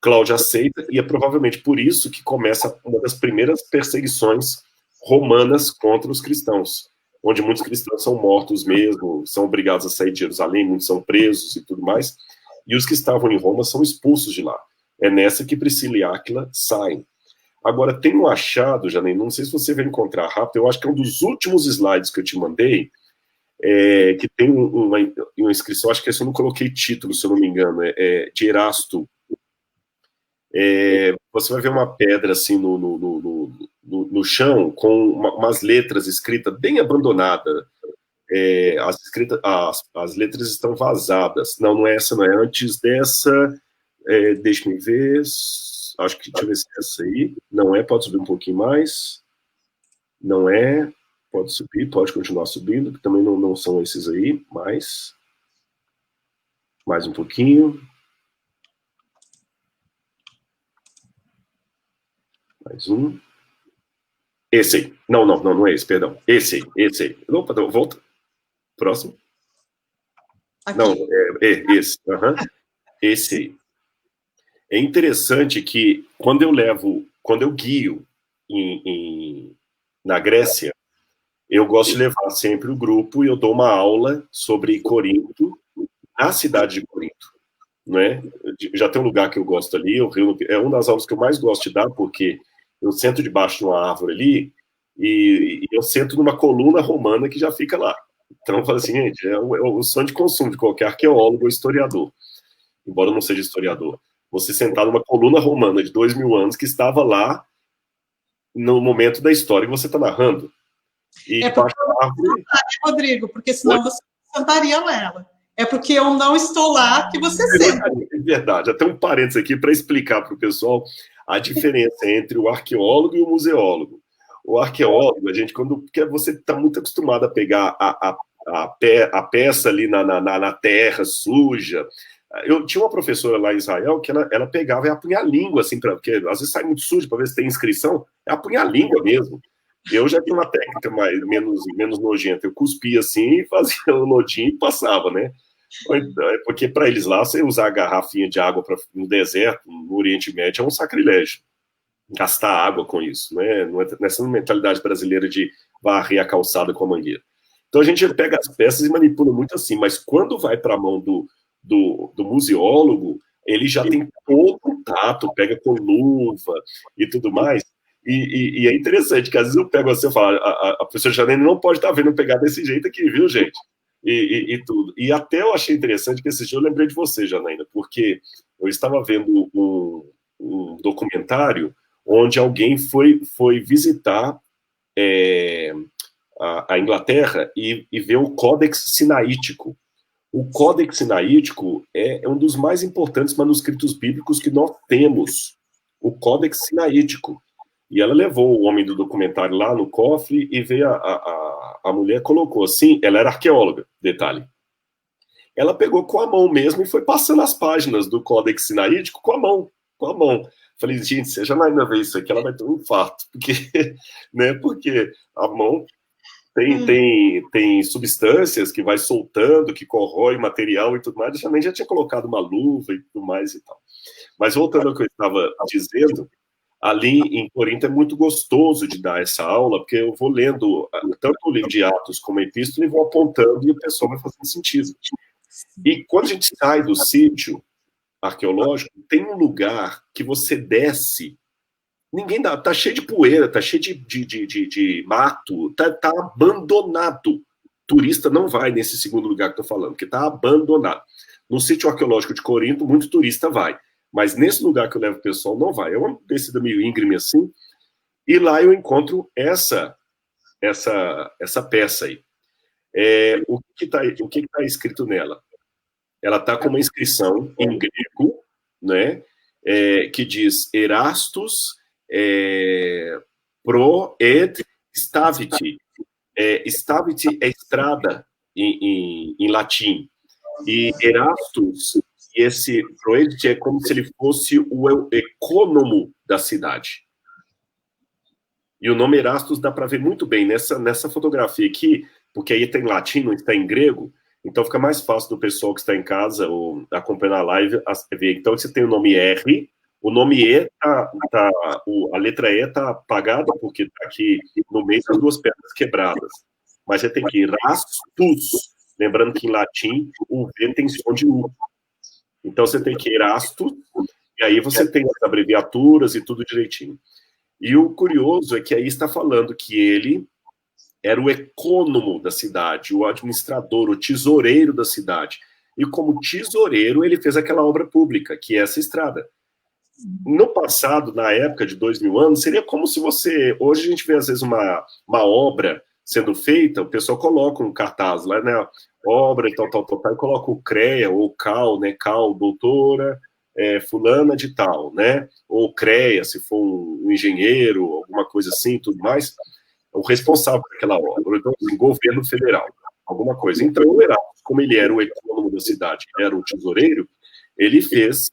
Cláudio aceita, e é provavelmente por isso que começa uma das primeiras perseguições romanas contra os cristãos, onde muitos cristãos são mortos mesmo, são obrigados a sair de Jerusalém, muitos são presos e tudo mais, e os que estavam em Roma são expulsos de lá. É nessa que Priscila e Áquila saem. Agora, tem um achado, Janaína, não sei se você vai encontrar rápido, eu acho que é um dos últimos slides que eu te mandei, que tem uma inscrição, acho que eu não coloquei título, se eu não me engano, de Erasto. Você vai ver uma pedra assim no chão, com umas letras escritas bem abandonadas. As letras estão vazadas. Não é essa, não é. Antes dessa, deixa-me ver... Acho que, deixa eu ver se é essa aí. Não é, pode subir um pouquinho mais. Não é, pode subir, pode continuar subindo, que também não são esses aí, mais um pouquinho. Mais um. Esse aí. Não é esse, perdão. Esse aí. Opa, volta. Próximo. Aqui. Não, esse. Esse aí. É interessante que quando eu guio na Grécia, eu gosto de levar sempre o grupo e eu dou uma aula sobre Corinto, na cidade de Corinto, né? Já tem um lugar que eu gosto ali, é uma das aulas que eu mais gosto de dar, porque eu sento debaixo de uma árvore ali e eu sento numa coluna romana que já fica lá. Então, eu falo assim, gente, é o sonho de consumo de qualquer arqueólogo ou historiador, embora eu não seja historiador. Você sentar numa coluna romana de 2000 anos que estava lá no momento da história que você está narrando. E porque árvore... Rodrigo, porque senão você sentaria nela. É porque eu não estou lá que você senta. É verdade. Até um parênteses aqui para explicar para o pessoal a diferença entre o arqueólogo e o museólogo. O arqueólogo, porque você está muito acostumado a pegar a peça ali na terra suja. Eu tinha uma professora lá em Israel que ela pegava e apunha a língua, assim, porque às vezes sai muito sujo para ver se tem inscrição, apunha a língua mesmo. Eu já tinha uma técnica menos nojenta, eu cuspia assim, fazia um nodinho e passava, né? Porque para eles lá, você usar a garrafinha de água no deserto, no Oriente Médio, é um sacrilégio. Gastar água com isso, né? Não é nessa mentalidade brasileira de varrer a calçada com a mangueira. Então a gente pega as peças e manipula muito assim, mas quando vai para a mão do museólogo, ele já tem todo o tato, pega com luva e tudo mais, e é interessante que às vezes eu pego assim e falo, a professora Janine não pode estar vendo pegar desse jeito aqui, viu, gente? E tudo. E até eu achei interessante que esse dia eu lembrei de você, Janaína, porque eu estava vendo um documentário onde alguém foi visitar a Inglaterra e ver o Códex Sinaítico. O Códex Sinaítico é um dos mais importantes manuscritos bíblicos que nós temos, o Códex Sinaítico. E ela levou o homem do documentário lá no cofre e veio a mulher, colocou assim, ela era arqueóloga, detalhe. Ela pegou com a mão mesmo e foi passando as páginas do Códex Sinaítico com a mão. Falei, gente, se a Janaína ver isso aqui, ela vai ter um infarto, porque a mão tem substâncias que vai soltando, que corrói material e tudo mais. Eu também já tinha colocado uma luva e tudo mais e tal. Mas voltando ao que eu estava dizendo, ali em Corinto é muito gostoso de dar essa aula, porque eu vou lendo tanto o livro de Atos como a Epístola e vou apontando e o pessoal vai fazendo sentido. E quando a gente sai do sítio arqueológico, tem um lugar que você desce, ninguém dá, tá cheio de poeira, tá cheio de mato, tá abandonado. Turista não vai nesse segundo lugar que eu tô falando, porque tá abandonado. No sítio arqueológico de Corinto, muito turista vai. Mas nesse lugar que eu levo o pessoal, não vai. É uma descida meio íngreme assim. E lá eu encontro essa peça aí. O que tá escrito nela? Ela tá com uma inscrição em grego, né? Que diz Erastus pro ed staviti. Staviti é estrada em latim. E Erastus, e esse Proed é como se ele fosse o ecônomo da cidade. E o nome Erastus dá para ver muito bem nessa fotografia aqui, porque aí está em latim, não está em grego, então fica mais fácil do pessoal que está em casa ou acompanhando a live ver. Então você tem o nome R, o nome E, a letra E está apagada porque está aqui no meio das duas pernas quebradas. Mas você tem que Erastus. Lembrando que em latim o V tem som de U. Então você tem que Erastus, e aí você tem as abreviaturas e tudo direitinho. E o curioso é que aí está falando que ele era o ecônomo da cidade, o administrador, o tesoureiro da cidade. E como tesoureiro, ele fez aquela obra pública, que é essa estrada. No passado, na época de 2000 anos, seria como se você... Hoje a gente vê, às vezes, uma obra sendo feita, o pessoal coloca um cartaz lá, né? Obra e tal, e coloca o CREA, ou CAL, né? CAL, doutora, fulana de tal, né? Ou CREA, se for um engenheiro, alguma coisa assim, tudo mais, o responsável por aquela obra, então, assim, governo federal, alguma coisa. Então, o Erasmus, como ele era o ecônomo da cidade, era o tesoureiro, ele fez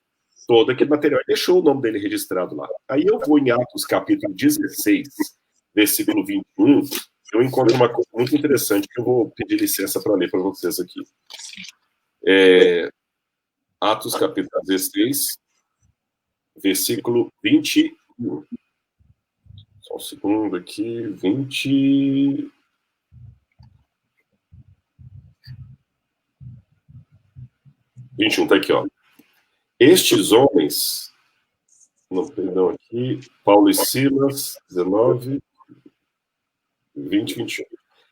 todo aquele material e deixou o nome dele registrado lá. Aí eu vou em Atos, capítulo 16, versículo 21, eu encontro uma coisa muito interessante que eu vou pedir licença para ler para vocês aqui. Atos, capítulo 16, versículo 21. Só um segundo aqui, 20... tá aqui, ó. Estes homens... Não, perdão, aqui. Paulo e Silas, 19... 20, 21.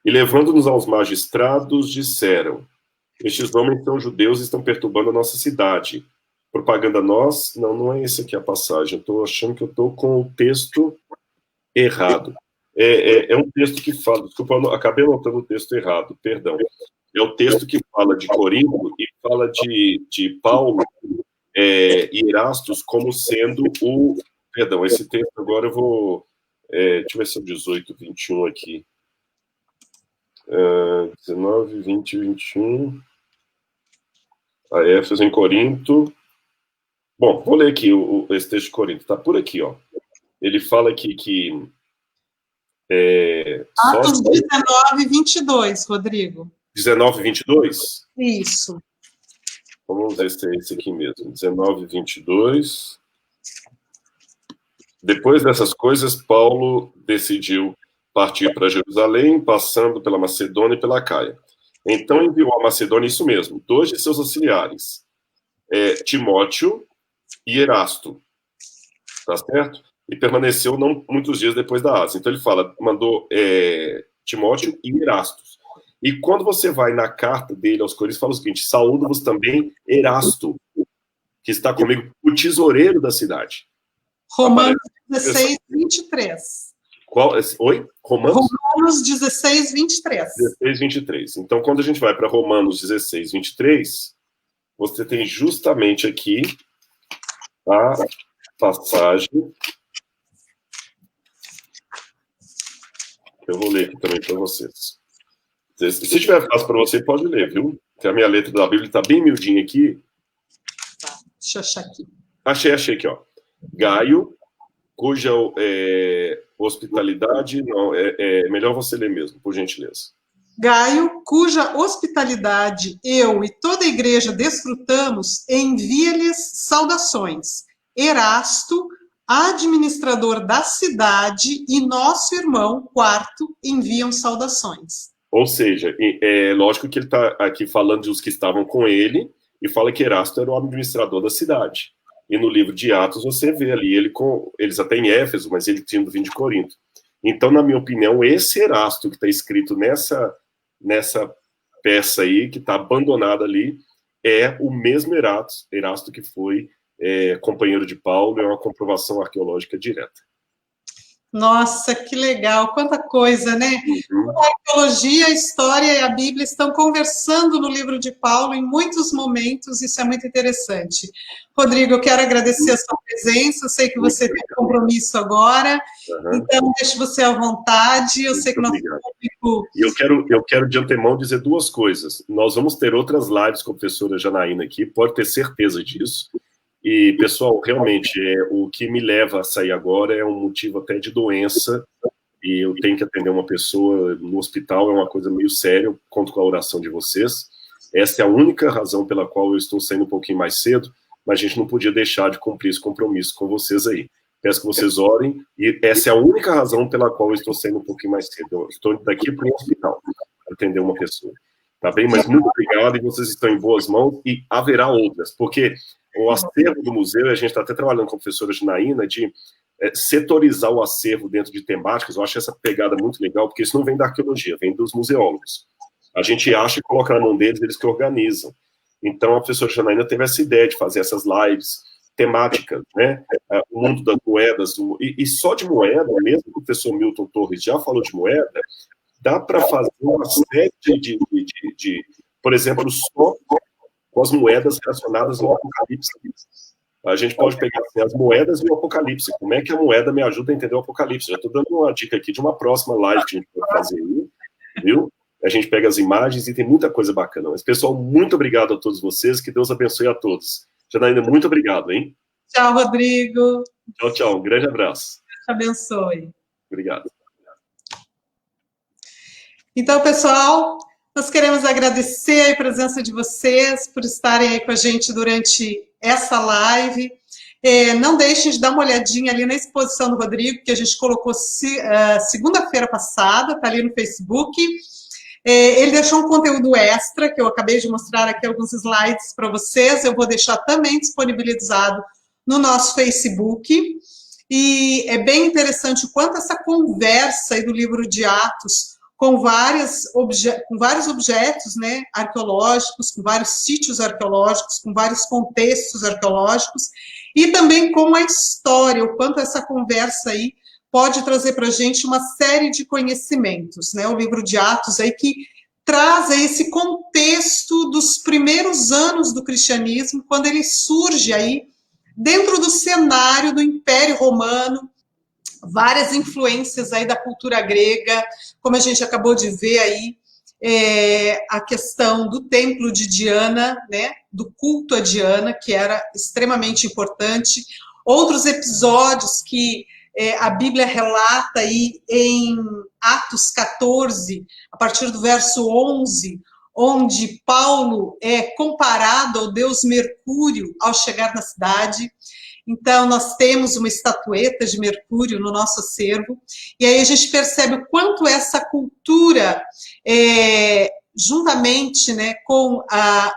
E levando-nos aos magistrados, disseram: estes homens são judeus e estão perturbando a nossa cidade. Propaganda nós... Não é esse aqui a passagem. Eu estou achando que eu estou com o texto errado. É um texto que fala... Desculpa, eu acabei anotando o texto errado, perdão. É o texto que fala de Corinto e fala de Paulo e Erastus como sendo o... Perdão, esse texto agora eu vou... deixa eu ver se é o 18, 21 aqui. 19, 20, 21. A Éfeso em Corinto. Bom, vou ler aqui esse texto de Corinto. Está por aqui, ó. Ele fala aqui que... Atos 19, 22, Rodrigo. 19, 22? Isso. Vamos ver se é esse aqui mesmo. 19, 22. Depois dessas coisas, Paulo decidiu partir para Jerusalém, passando pela Macedônia e pela Caia. Então enviou a Macedônia, isso mesmo, 2 de seus auxiliares, Timóteo e Erasto, tá certo? E permaneceu não muitos dias depois da Ásia. Então ele mandou Timóteo e Erastos. E quando você vai na carta dele aos Coríntios, fala o seguinte: saúdo-vos também Erasto, que está comigo, o tesoureiro da cidade. Romanos 16, 23. Oi? Romanos 16, 23. 16, 23. Então, quando a gente vai para Romanos 16, 23, você tem justamente aqui a passagem. Eu vou ler aqui também para vocês. Se tiver fácil para você, pode ler, viu? Porque a minha letra da Bíblia está bem miudinha aqui. Tá, deixa eu achar aqui. Achei aqui, ó. Gaio, cuja hospitalidade... Não, é melhor você ler mesmo, por gentileza. Gaio, cuja hospitalidade eu e toda a igreja desfrutamos, envia-lhes saudações. Erasto, administrador da cidade, e nosso irmão, Quarto, enviam saudações. Ou seja, é lógico que ele está aqui falando dos que estavam com ele, e fala que Erasto era o administrador da cidade. E no livro de Atos você vê ali, eles até em Éfeso, mas ele tinha vindo de Corinto. Então, na minha opinião, esse Erasto que está escrito nessa peça aí, que está abandonada ali, é o mesmo Erasto que foi companheiro de Paulo, é uma comprovação arqueológica direta. Nossa, que legal, quanta coisa, né? A arqueologia, a história e a Bíblia estão conversando no livro de Paulo em muitos momentos, isso é muito interessante. Rodrigo, eu quero agradecer a sua presença, eu sei que você tem um compromisso agora, então deixo você à vontade, eu sei que o nosso público... E eu quero de antemão dizer duas coisas. Nós vamos ter outras lives com a professora Janaína aqui, pode ter certeza disso. E, pessoal, realmente, o que me leva a sair agora é um motivo até de doença, e eu tenho que atender uma pessoa no hospital, é uma coisa meio séria, eu conto com a oração de vocês. Essa é a única razão pela qual eu estou saindo um pouquinho mais cedo, mas a gente não podia deixar de cumprir esse compromisso com vocês aí. Peço que vocês orem, e essa é a única razão pela qual eu estou saindo um pouquinho mais cedo. Eu estou daqui para o hospital, para atender uma pessoa. Tá bem? Mas muito obrigado, e vocês estão em boas mãos, e haverá outras, porque o acervo do museu, a gente está até trabalhando com a professora Janaína, de setorizar o acervo dentro de temáticas. Eu acho essa pegada muito legal, porque isso não vem da arqueologia, vem dos museólogos. A gente acha e coloca na mão deles, eles que organizam. Então, a professora Janaína teve essa ideia de fazer essas lives temáticas, né? O mundo das moedas, e só de moeda, mesmo o professor Milton Torres já falou de moeda, dá para fazer uma série de por exemplo, só com as moedas relacionadas ao Apocalipse. A gente pode pegar assim, as moedas e o Apocalipse. Como é que a moeda me ajuda a entender o Apocalipse? Já estou dando uma dica aqui de uma próxima live que a gente vai fazer aí, viu? A gente pega as imagens e tem muita coisa bacana. Mas, pessoal, muito obrigado a todos vocês. Que Deus abençoe a todos. Janaína, muito obrigado, hein? Tchau, Rodrigo. Tchau, tchau. Um grande abraço. Deus te abençoe. Obrigado. Então, pessoal, nós queremos agradecer a presença de vocês por estarem aí com a gente durante essa live. Não deixem de dar uma olhadinha ali na exposição do Rodrigo, que a gente colocou segunda-feira passada, está ali no Facebook. Ele deixou um conteúdo extra, que eu acabei de mostrar aqui alguns slides para vocês, eu vou deixar também disponibilizado no nosso Facebook. E é bem interessante o quanto essa conversa aí do livro de Atos, com vários objetos, né, arqueológicos, com vários sítios arqueológicos, com vários contextos arqueológicos, e também com a história, o quanto essa conversa aí pode trazer para a gente uma série de conhecimentos, né? O livro de Atos aí que traz aí esse contexto dos primeiros anos do cristianismo, quando ele surge aí dentro do cenário do Império Romano, várias influências aí da cultura grega, como a gente acabou de ver aí, a questão do templo de Diana, né, do culto a Diana, que era extremamente importante, outros episódios que a Bíblia relata aí em Atos 14, a partir do verso 11, onde Paulo é comparado ao deus Mercúrio ao chegar na cidade. Então, nós temos uma estatueta de Mercúrio no nosso acervo, e aí a gente percebe o quanto essa cultura, juntamente, né, com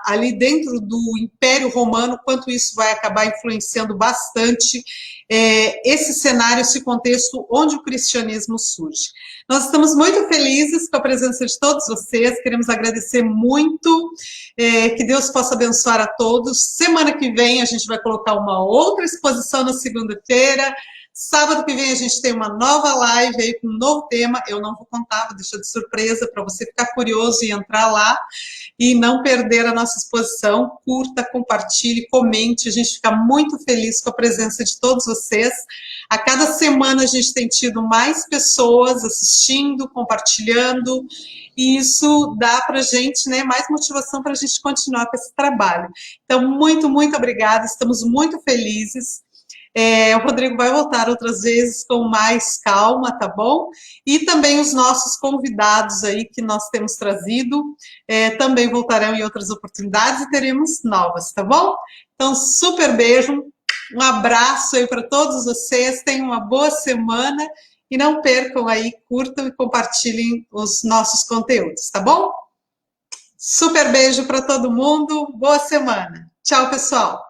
ali dentro do Império Romano, quanto isso vai acabar influenciando bastante esse cenário, esse contexto onde o cristianismo surge. Nós estamos muito felizes com a presença de todos vocês, queremos agradecer muito, que Deus possa abençoar a todos. Semana que vem a gente vai colocar uma outra exposição na segunda-feira. Sábado que vem a gente tem uma nova live aí com um novo tema, eu não vou contar, vou deixar de surpresa para você ficar curioso e entrar lá e não perder a nossa exposição. Curta, compartilhe, comente, a gente fica muito feliz com a presença de todos vocês. A cada semana a gente tem tido mais pessoas assistindo, compartilhando, e isso dá para a gente, né, mais motivação para a gente continuar com esse trabalho. Então, muito, muito obrigada, estamos muito felizes. O Rodrigo vai voltar outras vezes com mais calma, tá bom? E também os nossos convidados aí que nós temos trazido também voltarão em outras oportunidades e teremos novas, tá bom? Então, super beijo, Um abraço aí para todos vocês, tenham uma boa semana e não percam aí, curtam e compartilhem os nossos conteúdos, tá bom? Super beijo para todo mundo, boa semana. Tchau, pessoal.